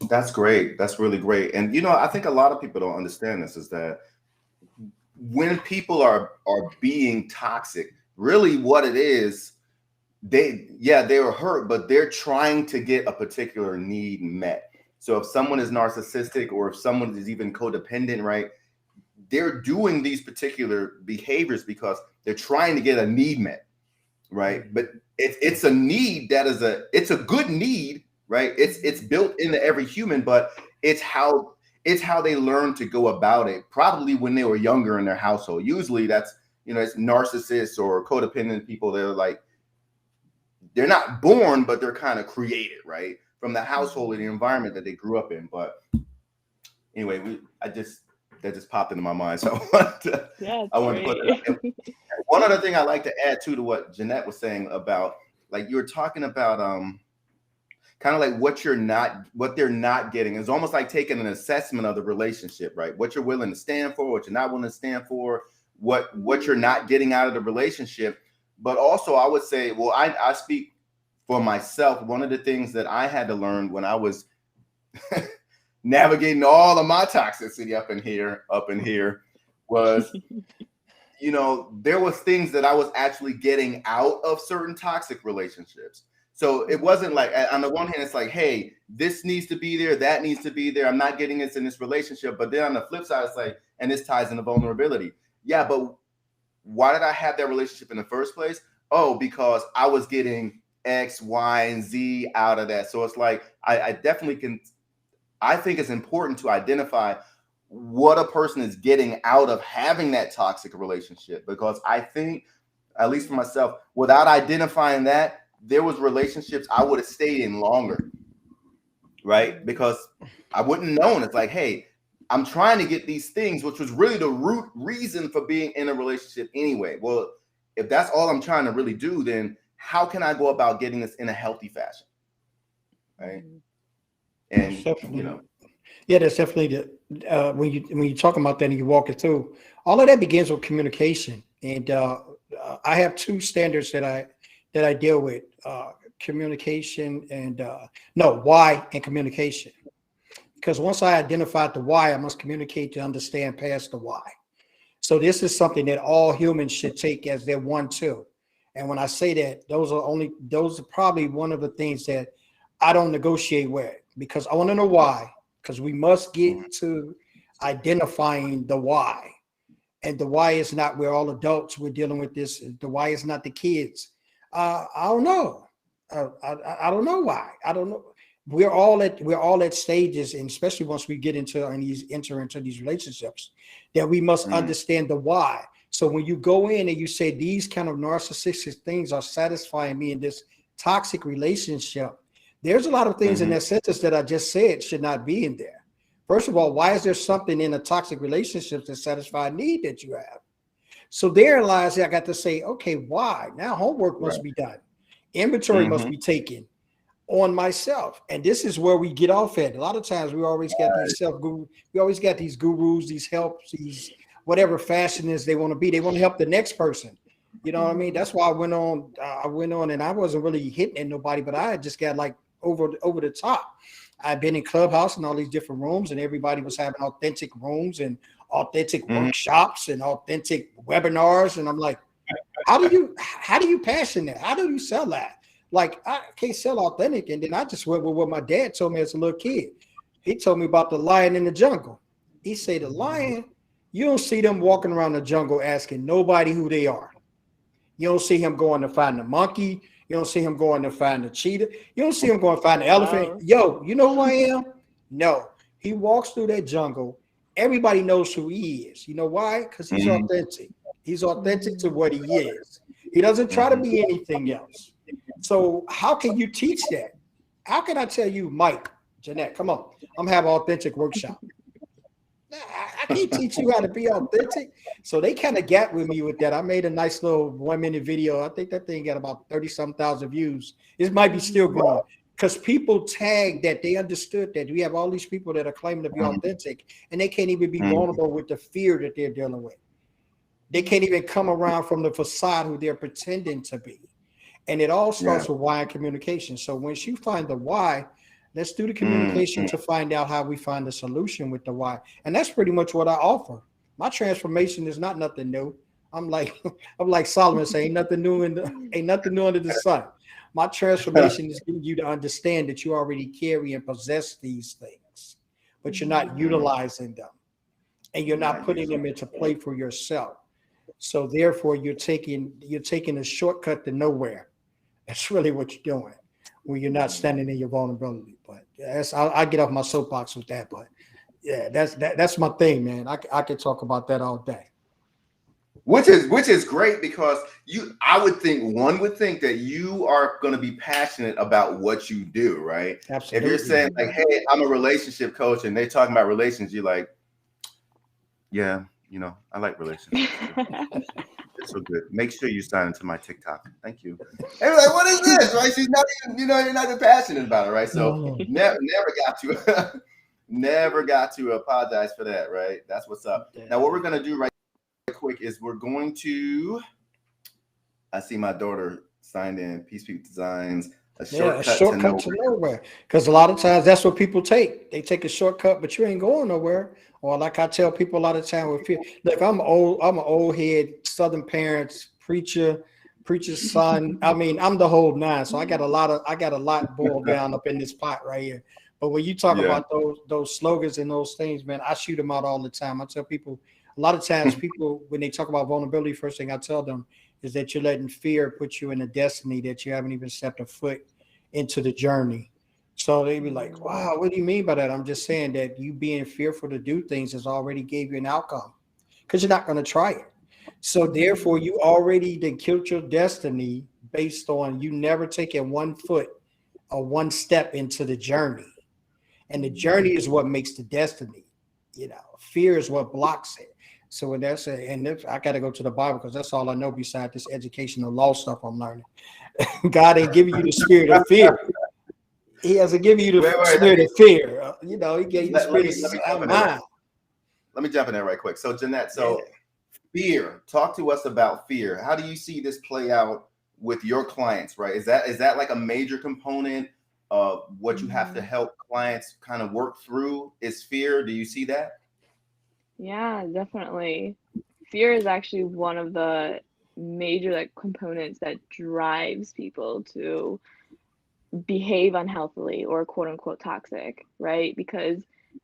That's great. That's really great. And I think a lot of people don't understand this, is that when people are being toxic, really what it is, they were hurt, but they're trying to get a particular need met. So if someone is narcissistic, or if someone is even codependent, right, they're doing these particular behaviors because they're trying to get a need met, right? But it's a need that it's a good need, right? It's built into every human, but it's how they learn to go about it, probably when they were younger in their household. Usually that's, it's narcissists or codependent people. They're not born, but they're kind of created, right, from the household and the environment that they grew up in. But anyway, that just popped into my mind. So I want to put that in. One other thing I like to add to what Jeanette was saying about, like, you were talking about kind of like what they're not getting. It's almost like taking an assessment of the relationship, right? What you're willing to stand for, what you're not willing to stand for, what you're not getting out of the relationship. But also I would say, well, I speak for myself. One of the things that I had to learn when I was navigating all of my toxicity up in here was, there was things that I was actually getting out of certain toxic relationships. So it wasn't like, on the one hand, it's like, hey, this needs to be there, that needs to be there. I'm not getting this in this relationship. But then on the flip side, it's like, and this ties into vulnerability. Yeah, but why did I have that relationship in the first place? Oh, because I was getting X, Y, and Z out of that. So it's like, I definitely I think it's important to identify what a person is getting out of having that toxic relationship, because I think, at least for myself, without identifying that, there was relationships I would have stayed in longer, right? Because I wouldn't known. It's like, hey, I'm trying to get these things, which was really the root reason for being in a relationship anyway. Well, if that's all I'm trying to really do, then how can I go about getting this in a healthy fashion, right? And Definitely. you know, Yeah, that's definitely the when you talk about that and you walk it through, all of that begins with communication. And I have two standards that I deal with: communication and why and communication. Because once I identified the why, I must communicate to understand past the why. So this is something that all humans should take as their one too. And when I say that, those are probably one of the things that I don't negotiate with, because I want to know why. Because we must get to identifying the why. And the why is not, we're all adults, we're dealing with this. The why is not the kids. I don't know. I don't know why. I don't know. We're all at stages, and especially once we get enter into these relationships, that we must understand the why. So when you go in and you say these kind of narcissistic things are satisfying me in this toxic relationship, there's a lot of things in that sentence that I just said should not be in there. First of all, why is there something in a toxic relationship that satisfies a need that you have? So there lies, I got to say, okay, why? Now homework must be done. Inventory must be taken on myself. And this is where we get off at. A lot of times we always got these we always got these gurus, these helps, these whatever fashion is they want to be. They want to help the next person. You know what I mean? That's why I went on and I wasn't really hitting at nobody, but I just got like over the top. I've been in Clubhouse and all these different rooms, and everybody was having authentic rooms and authentic workshops and authentic webinars. And I'm like, how do you passion that? How do you sell that? Like, I can't sell authentic. And then I just went with what my dad told me as a little kid. He told me about the lion in the jungle. He said, the lion, you don't see them walking around the jungle asking nobody who they are. You don't see him going to find the monkey. You don't see him going to find the cheetah. You don't see him going to find the elephant. Yo, you know who I am? No. He walks through that jungle. Everybody knows who he is. You know why? Because he's authentic. He's authentic to what he is. He doesn't try to be anything else. So how can you teach that? How can I tell you, Mike, Jeanette, come on, I'm having an authentic workshop. I can't teach you how to be authentic. So they kind of got with me with that. I made a nice little 1-minute video. I think that thing got about 30-some thousand views. It might be still growing because people tagged that. They understood that we have all these people that are claiming to be authentic, and they can't even be vulnerable with the fear that they're dealing with. They can't even come around from the facade who they're pretending to be. And it all starts with why and communication. So once you find the why, let's do the communication to find out how we find the solution with the why. And that's pretty much what I offer. My transformation is not nothing new. I'm like Solomon saying, ain't nothing new under the sun. My transformation is getting you to understand that you already carry and possess these things, but you're not utilizing them, and you're not putting them into play for yourself. So therefore, you're taking a shortcut to nowhere. That's really what you're doing when you're not standing in your vulnerability. But I get off my soapbox with that. But yeah, that's my thing, man. I could talk about that all day. Which is great, because one would think that you are going to be passionate about what you do, right? Absolutely. If you're saying like, hey, I'm a relationship coach, and they're talking about relations, you're like, yeah, I like relationships. It's so good. Make sure you sign into my TikTok. Thank you. And you're like, what is this? Right? She's not even, you're not even passionate about it, right? So never got to apologize for that, right? That's what's up. Now, what we're gonna do right quick is we're going to. I see my daughter signed in. Peace Peak Designs. A shortcut to nowhere. Because a lot of times that's what people take. They take a shortcut, but you ain't going nowhere. Or like I tell people a lot of time, look, I'm an old head, Southern parents, preacher's son. I mean, I'm the whole nine. So I got a lot boiled down up in this pot right here. But when you talk about those slogans and those things, man, I shoot them out all the time. I tell people, a lot of times people, when they talk about vulnerability, first thing I tell them is that you're letting fear put you in a destiny that you haven't even stepped a foot into the journey. So they be like, wow, what do you mean by that? I'm just saying that you being fearful to do things has already gave you an outcome, because you're not going to try it. So therefore, you already then killed your destiny based on you never taking 1 foot or 1 step into the journey. And the journey is what makes the destiny. You know, fear is what blocks it. So when that's it, and I got to go to the Bible because that's all I know besides this educational law stuff I'm learning. God ain't giving you the spirit of fear. He hasn't given you the spirit of fear. You know, he gave you the spirit of sound mind. Let me jump in there right quick. So Jeanette, Yeah. fear. Talk to us about fear. How do you see this play out with your clients, right? Is that like a major component of what you have to help clients kind of work through is fear? Do you see that? Yeah, definitely. Fear is actually one of the major like components that drives people to behave unhealthily or quote unquote toxic, right? Because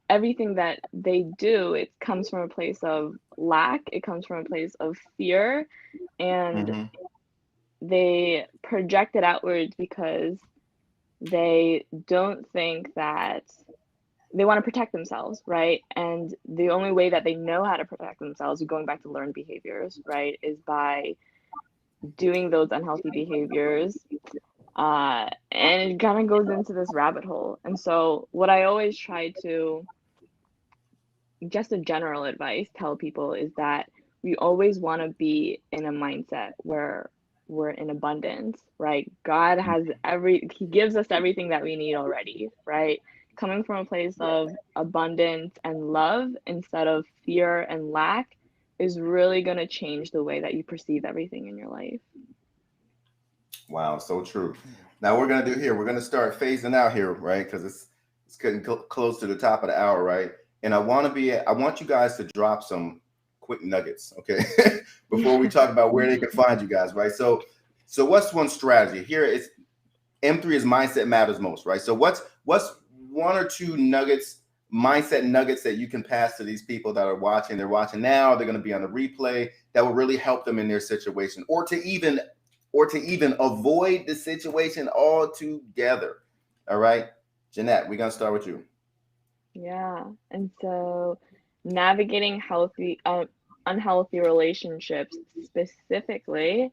everything that they do, it comes from a place of lack, it comes from a place of fear, and they project it outwards because they don't think that they want to protect themselves, right? And the only way that they know how to protect themselves, going back to learned behaviors, right, is by doing those unhealthy behaviors. And it kind of goes into this rabbit hole. And so what I always try to, just a general advice, tell people is that we always want to be in a mindset where we're in abundance, right? God has he gives us everything that we need already, right? Coming from a place of abundance and love instead of fear and lack is really going to change the way that you perceive everything in your life. Wow, so true. Now we're going to start phasing out here, right? Because it's getting close to the top of the hour, right? And I want you guys to drop some quick nuggets, okay? Before we talk about where they can find you guys, right? So what's one strategy? Here is M3 is mindset matters most, right? So what's one or two mindset nuggets that you can pass to these people that are watching? They're watching now, they're going to be on the replay that will really help them in their situation, or to even avoid the situation altogether. All right, Jeanette, we're going to start with you. Yeah. And so navigating unhealthy relationships specifically,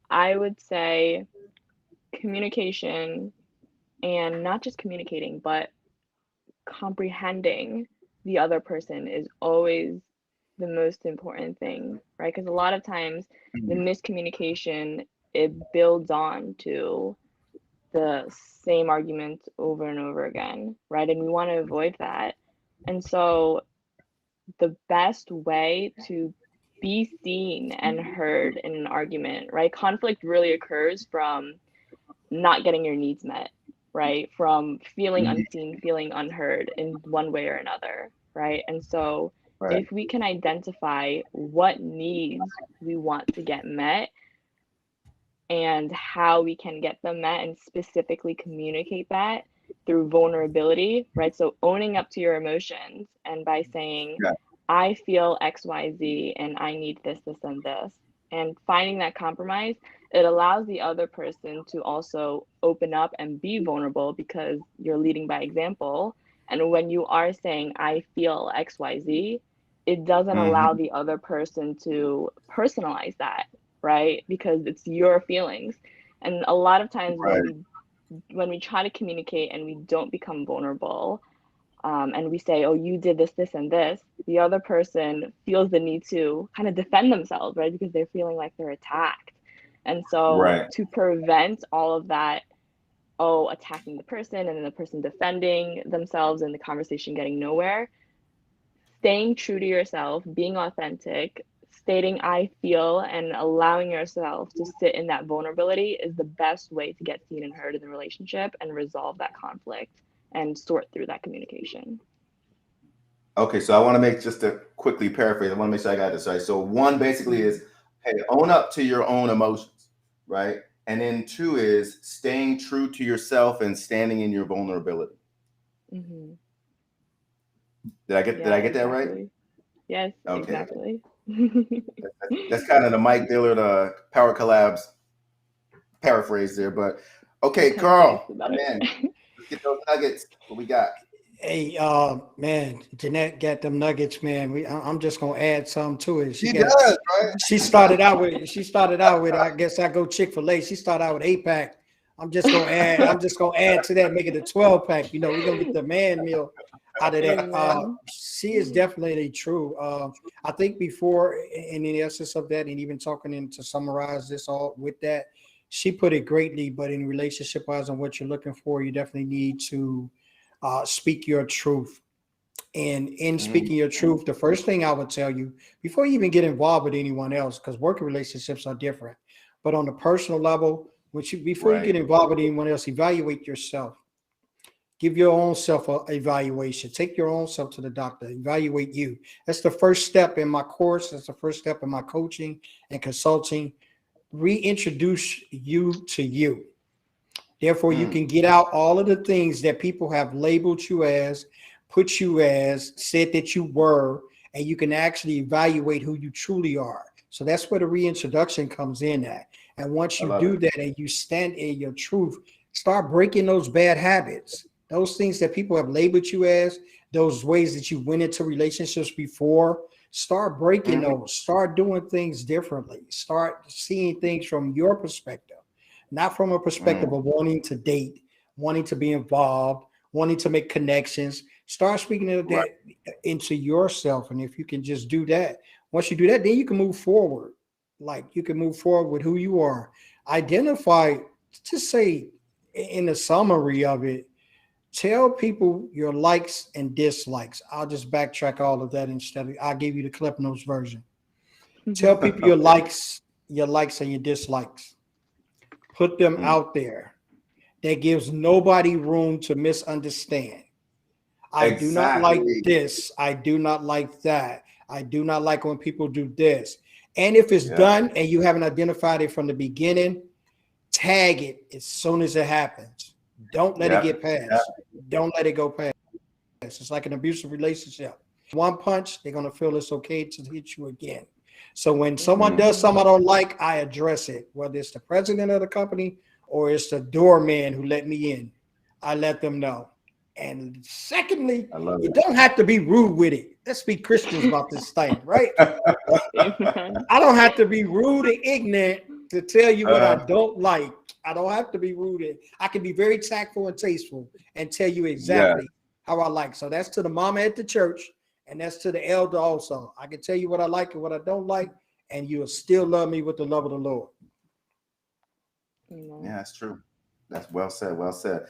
I would say communication, and not just communicating, but comprehending the other person is always the most important thing, right? Because a lot of times the miscommunication, it builds on to the same argument over and over again, right? And we want to avoid that. And so the best way to be seen and heard in an argument, right? Conflict really occurs from not getting your needs met, right? From feeling unseen, feeling unheard in one way or another, right? And so if we can identify what needs we want to get met and how we can get them met and specifically communicate that through vulnerability, right? So owning up to your emotions and by saying, I feel XYZ and I need this, this, and this, and finding that compromise, it allows the other person to also open up and be vulnerable because you're leading by example. And when you are saying, I feel XYZ, it doesn't allow the other person to personalize that, right? Because it's your feelings. And a lot of times when we try to communicate and we don't become vulnerable, and we say, oh, you did this, this, and this, the other person feels the need to kind of defend themselves, right? Because they're feeling like they're attacked. And so to prevent all of that, attacking the person and then the person defending themselves and the conversation getting nowhere, staying true to yourself, being authentic, stating I feel, and allowing yourself to sit in that vulnerability is the best way to get seen and heard in the relationship and resolve that conflict and sort through that communication. Okay, so I want to make just to quickly paraphrase. I want to make sure I got this right. So one basically is, hey, own up to your own emotions, right? And then two is staying true to yourself and standing in your vulnerability. Mm-hmm. Did I get that right? Yes, okay. Exactly. That's kind of the Mike Dillard Power Collabz paraphrase there, but okay, Carl, man, let's get those nuggets. What we got? Hey, man, Jeanette got them nuggets, man. I'm just gonna add some to it. She does, right? She started out with. I guess I go Chick-fil-A. She started out with 8-pack. I'm just gonna add to that, make it a 12-pack. You know, we're gonna get the man meal out of that. Amen. She is definitely true. I think before, in the essence of that, and even talking in to summarize this all with that, she put it greatly. But in relationship wise and what you're looking for, you definitely need to speak your truth. And in speaking your truth, the first thing I would tell you before you even get involved with anyone else, because working relationships are different, but on the personal level, before you get involved with anyone else, evaluate yourself. Give your own self an evaluation. Take your own self to the doctor. Evaluate you. That's the first step in my course. That's the first step in my coaching and consulting. Reintroduce you to you. Therefore, you can get out all of the things that people have labeled you as, put you as, said that you were, and you can actually evaluate who you truly are. So that's where the reintroduction comes in at. And once you do that and you stand in your truth, start breaking those bad habits, those things that people have labeled you as, those ways that you went into relationships before. Start breaking those. Start doing things differently. Start seeing things from your perspective, not from a perspective of wanting to date, wanting to be involved, wanting to make connections. Start speaking of that into yourself. And if you can just do that, once you do that, then you can move forward. Like you can move forward with who you are. Identify, just say in the summary of it, tell people your likes and dislikes. I'll just backtrack all of that instead of, I'll give you the Clip Notes version. Tell people your likes and your dislikes. Put them out there. That gives nobody room to misunderstand. I do not like this. I do not like that. I do not like when people do this. And if it's done and you haven't identified it from the beginning, tag it as soon as it happens. Don't let it get past. Don't let it go past. It's like an abusive relationship. One punch, they're going to feel it's okay to hit you again. So when someone does something I don't like, I address it, whether it's the president of the company or it's the doorman who let me in. I let them know. And secondly, you don't have to be rude with it. Let's be Christians about this thing, right? I don't have to be rude and ignorant to tell you what I don't like. I don't have to be rude. I can be very tactful and tasteful and tell you exactly how I like. So that's to the mama at the church, and that's to the elder also. I can tell you what I like and what I don't like, and you'll still love me with the love of the Lord. Yeah, that's true. That's well said. Well said.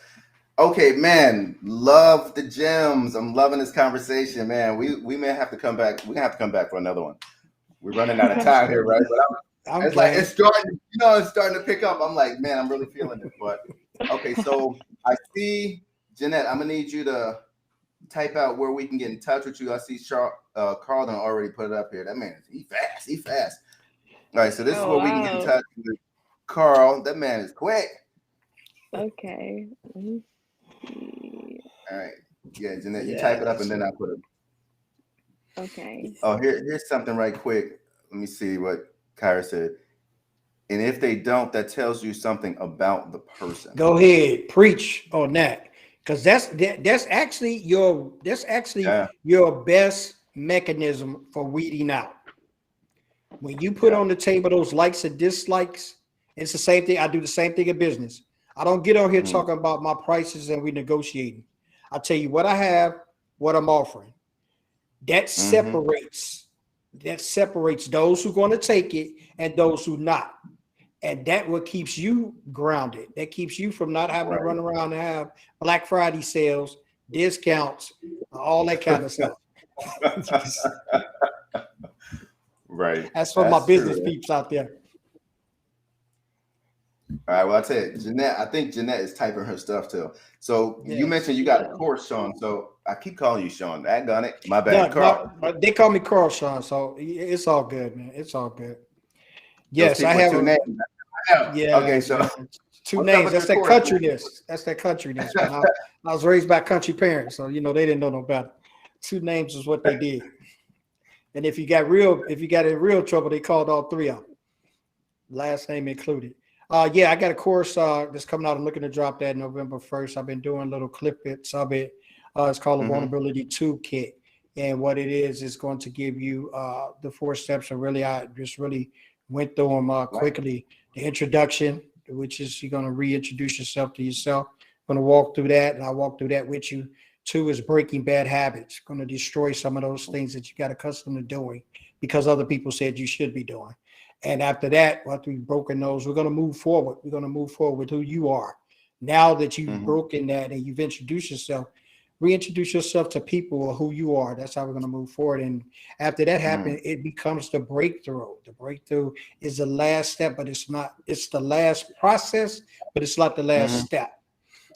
Okay, man, love the gems. I'm loving this conversation, man. We may have to come back. We're gonna have to come back for another one. We're running out of time here, right? But it's starting, it's starting to pick up. I'm like, man, I'm really feeling it. But okay, so I see Jeanette. I'm gonna need you to type out where we can get in touch with you. I see Carlton already put it up here. That man, he fast. All right, so this is where we can get in touch with Carl. That man is quick. Okay. All right. Yeah, Jeanette, you type it up and then I'll put it. Okay. Oh, here's something right quick. Let me see what Kyra said. And if they don't, that tells you something about the person. Go ahead, preach on that. Because that's actually your best mechanism for weeding out. When you put on the table those likes and dislikes, it's the same thing. I do the same thing in business. I don't get on here talking about my prices and we negotiating. I tell you what I have, what I'm offering. That separates those who are going to take it and those who not. And that what keeps you grounded. That keeps you from not having to run around and have Black Friday sales, discounts, all that kind of stuff. Right. That's for my business peeps out there. All right, well, I'll tell you, Jeanette, I think Jeanette is typing her stuff too. So you mentioned you got a course, Sean. So I keep calling you Sean. That done it. My bad, Carl. They call me Carl, Sean. So it's all good, man. It's all good. Yes, I have two names. Yeah. Okay, so two names. That's that countryness. That's that countryness. I was raised by country parents, so they didn't know no better. Two names is what they did. And if you got in real trouble, they called all three of them. Last name included. I got a course that's coming out. I'm looking to drop that November 1st. I've been doing little clip bits of it. It's called a Vulnerability Toolkit. And what it is going to give you the 4 steps. And really, I just really went through them quickly. The introduction, which is you're going to reintroduce yourself to yourself. I'm going to walk through that, and I'll walk through that with you. 2 is breaking bad habits. Going to destroy some of those things that you got accustomed to doing because other people said you should be doing. And after that, after we've broken those, we're going to move forward. We're going to move forward with who you are. Now that you've broken that and you've introduced yourself, reintroduce yourself to people or who you are. That's how we're going to move forward. And after that happens, it becomes the breakthrough. The breakthrough is the last step, but it's not. It's the last process, but it's not the last step.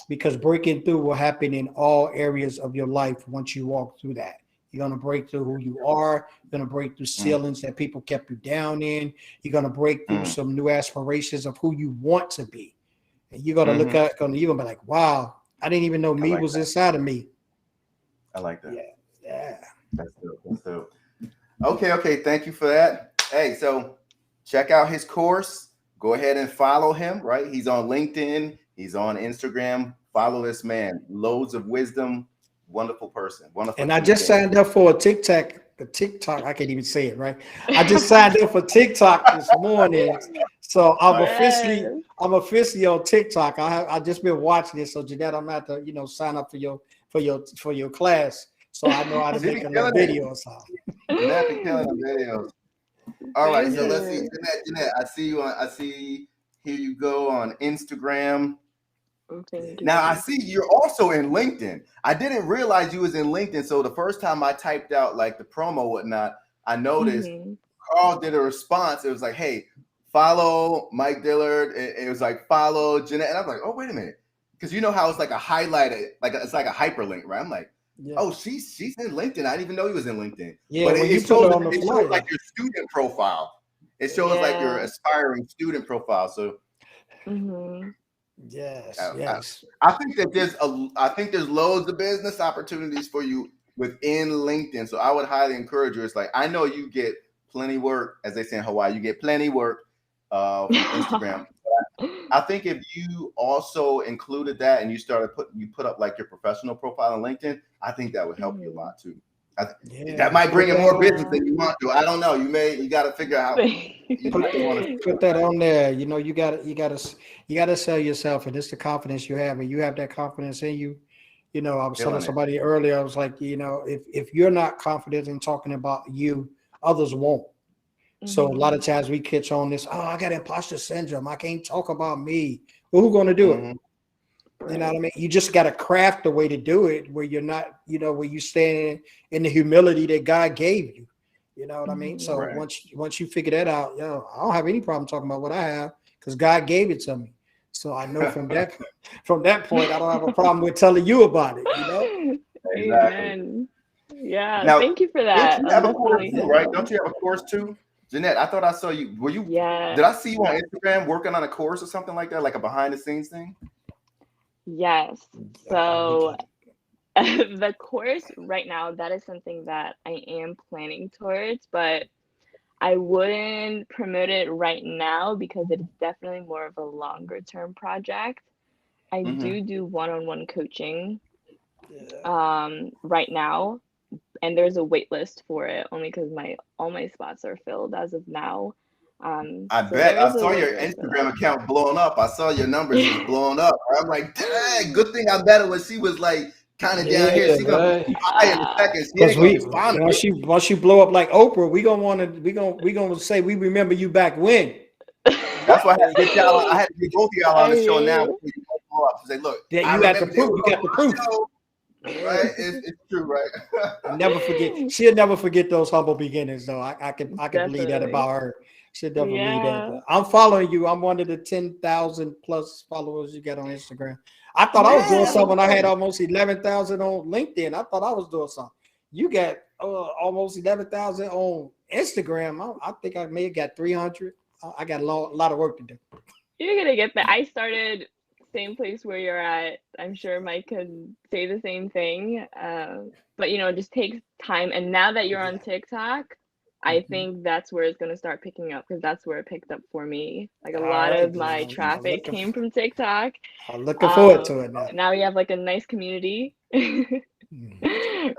Because breaking through will happen in all areas of your life once you walk through that. You're going to break through who you are. You're going to break through ceilings that people kept you down in. You're going to break through some new aspirations of who you want to be. And you're going to look at, you're going to be like, wow, I didn't even know me was inside of me. I like that. Yeah. That's dope. That's dope. Okay. Thank you for that. Hey, so check out his course. Go ahead and follow him, right? He's on LinkedIn. He's on Instagram. Follow this man. Loads of wisdom. Wonderful person. Wonderful. And I just signed up for a TikTok. I can't even say it, right? I just signed up for TikTok this morning. So I'm officially on TikTok. I just been watching it. So Jeanette, I'm going to have to, sign up for your class. So I know how to make a video or something. Jeanette be killing the videos. All right. So let's see. Jeanette, I see here you go on Instagram. Now I see you're also in LinkedIn. I didn't realize you was in LinkedIn. So the first time I typed out like the promo, whatnot, I noticed Carl did a response. It was like, hey, follow Mike Dillard. It was like, follow Jeanette. And I'm like, oh, wait a minute. Because you know how it's like a highlighted, it's like a hyperlink, right? I'm like, oh, she's in LinkedIn. I didn't even know he was in LinkedIn. Yeah, but it shows like your student profile. It shows like your aspiring student profile. So Yes. I think that I think there's loads of business opportunities for you within LinkedIn. So I would highly encourage you. It's like, I know you get plenty work, as they say in Hawaii, you get plenty work from Instagram. I think if you also included that and you put up like your professional profile on LinkedIn, I think that would help you a lot too. That might bring in more business than you want to. I don't know. You got to figure out. Put that on there. You got to sell yourself, and it's the confidence you have, and you have that confidence in you. I was telling somebody earlier. I was like, if you're not confident in talking about you, others won't. So a lot of times we catch on this. Oh, I got imposter syndrome. I can't talk about me. Well, who's going to do it? You know what I mean? You just got to craft the way to do it where you're not, where you stand in the humility that God gave you. You know what I mean? So once you figure that out, I don't have any problem talking about what I have because God gave it to me. So I know from that point, I don't have a problem with telling you about it. Exactly. Amen. Yeah. Now, thank you for that. Don't you have a course too, right? Don't you have a course too? Jeanette, I thought I saw you. Were you? Yeah. Did I see you on Instagram working on a course or something like that, like a behind the scenes thing? Yes. So the course right now, that is something that I am planning towards, but I wouldn't promote it right now because it's definitely more of a longer term project. I do one-on-one coaching right now, and there's a wait list for it only because all my spots are filled as of now. I bet I saw your Instagram account blowing up. I saw your numbers just blowing up. I'm like, dang, good thing I met her when she was like kind of down here. She gonna be high in a second. Once you blow up like Oprah, we gonna say we remember you back when. That's why I had to get y'all. I had to get both of y'all on the show now. Before you blow up. Say, look, you got the proof. You got the proof. Right, it's true, right? Never forget. She'll never forget those humble beginnings, though. I can believe that about her. She'll never believe that. I'm following you. I'm one of the 10,000 plus followers you got on Instagram. I thought I was doing something. I had almost 11,000 on LinkedIn. I thought I was doing something. You got almost 11,000 on Instagram. I think I may have got 300. I got a lot of work to do. You're gonna get that. I started same place where you're at. I'm sure Mike could say the same thing. But it just takes time. And now that you're on TikTok, I think that's where it's gonna start picking up because that's where it picked up for me. Like a lot of my traffic came from TikTok. I'm looking forward to it now. Now we have like a nice community. Right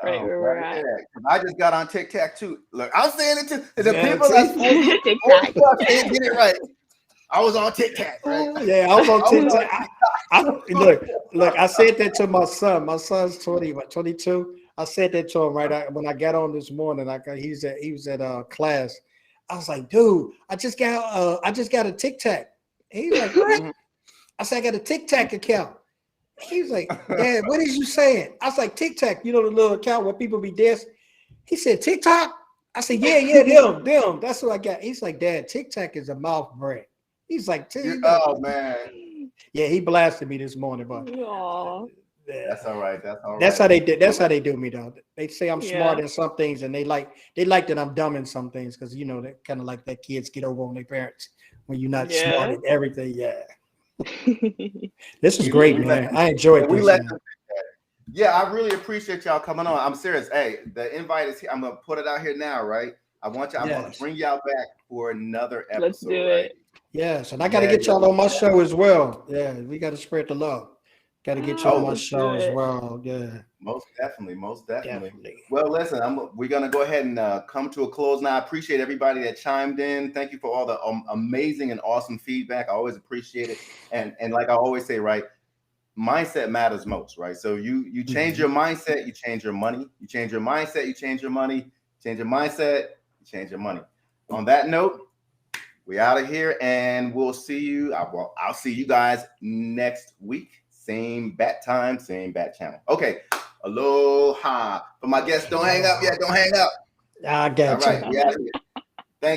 where we're at. I just got on TikTok too. Look, I'm saying it too. The people that's TikTok. Can't get it right. I was on TikTok, right? Yeah, I was on TikTok. Look, I said that to my son. My son's 22. I said that to him when I got on this morning. He was at class. I was like, dude, I just got a TikTok. He's like, what? I said, I got a TikTok account. He was like, Dad, what is you saying? I was like, TikTok, the little account where people be dancing. He said, TikTok? I said, yeah, them. That's what I got. He's like, Dad, TikTok is a mouth brand. He's like, oh man. Yeah, he blasted me this morning, but that's all right. That's how they did. That's how they do me though. They say I'm smart in some things, and they like that I'm dumb in some things because they kind of like that kids get over on their parents when you're not smart in everything. Yeah. This is great, man. I enjoyed this. Yeah, I really appreciate y'all coming on. I'm serious. Hey, the invite is here. I'm gonna put it out here now, right? I'm gonna bring y'all back for another episode. Let's do it. Yes, and I got to get y'all on my show as well. Yeah, we got to spread the love. Got to get y'all on my show as well. Yeah, most definitely. Well, listen, we're gonna go ahead and come to a close now. I appreciate everybody that chimed in. Thank you for all the amazing and awesome feedback. I always appreciate it. And like I always say, right, mindset matters most, right? So you change your mindset, you change your money. You change your mindset, you change your money. Change your mindset, you change your money. On that note, we out of here, and we'll see you. I'll see you guys next week. Same bat time, same bat channel. Okay. Aloha. For my guests, don't hang up yet. Don't hang up. I got you. All right. We out of here.